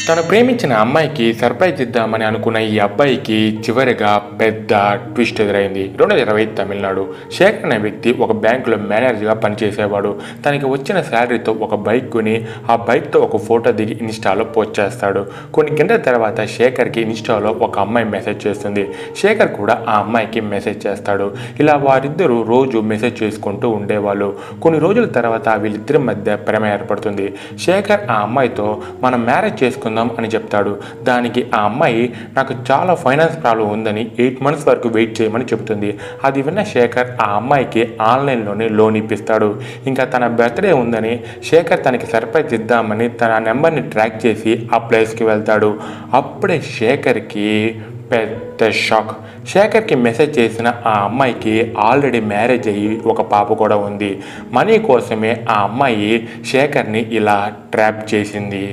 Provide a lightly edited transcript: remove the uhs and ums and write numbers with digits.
తను ప్రేమించిన అమ్మాయికి సర్ప్రైజ్ ఇద్దామని అనుకున్న ఈ అబ్బాయికి చివరిగా పెద్ద ట్విస్ట్ ఎదురైంది. 2020 తమిళనాడు. శేఖర్ అనే వ్యక్తి ఒక బ్యాంకులో మేనేజర్గా పనిచేసేవాడు. తనకి వచ్చిన శాలరీతో ఒక బైక్ కొని ఆ బైక్తో ఒక ఫోటో దిగి ఇన్స్టాలో పోస్ట్ చేస్తాడు. కొన్ని గంటల తర్వాత శేఖర్కి ఇన్స్టాలో ఒక అమ్మాయి మెసేజ్ చేస్తుంది. శేఖర్ కూడా ఆ అమ్మాయికి మెసేజ్ చేస్తాడు. ఇలా వారిద్దరూ రోజు మెసేజ్ చేసుకుంటూ ఉండేవాళ్ళు. కొన్ని రోజుల తర్వాత వీళ్ళిద్దరి మధ్య ప్రేమ ఏర్పడుతుంది. శేఖర్ ఆ అమ్మాయితో మనం మ్యారేజ్ చేసుకుందాం అని చెప్తాడు. దానికి ఆ అమ్మాయి నాకు చాలా ఫైనాన్స్ ప్రాబ్లం ఉందని 8 months వరకు వెయిట్ చేయమని చెబుతుంది. అది విన్న శేఖర్ ఆ అమ్మాయికి ఆన్లైన్లోనే లోన్ ఇప్పిస్తాడు. ఇంకా తన బర్త్డే ఉందని శేఖర్ తనకి సర్ప్రైజ్ ఇద్దామని తన నెంబర్ని ట్రాక్ చేసి ఆ ప్లేస్కి వెళ్తాడు. అప్పుడే శేఖర్కి పెద్ద షాక్. శేఖర్కి మెసేజ్ చేసిన ఆ అమ్మాయికి ఆల్రెడీ మ్యారేజ్ అయ్యి ఒక పాప కూడా ఉంది. మనీ కోసమే ఆ అమ్మాయి శేఖర్ని ఇలా ట్రాప్ చేసింది.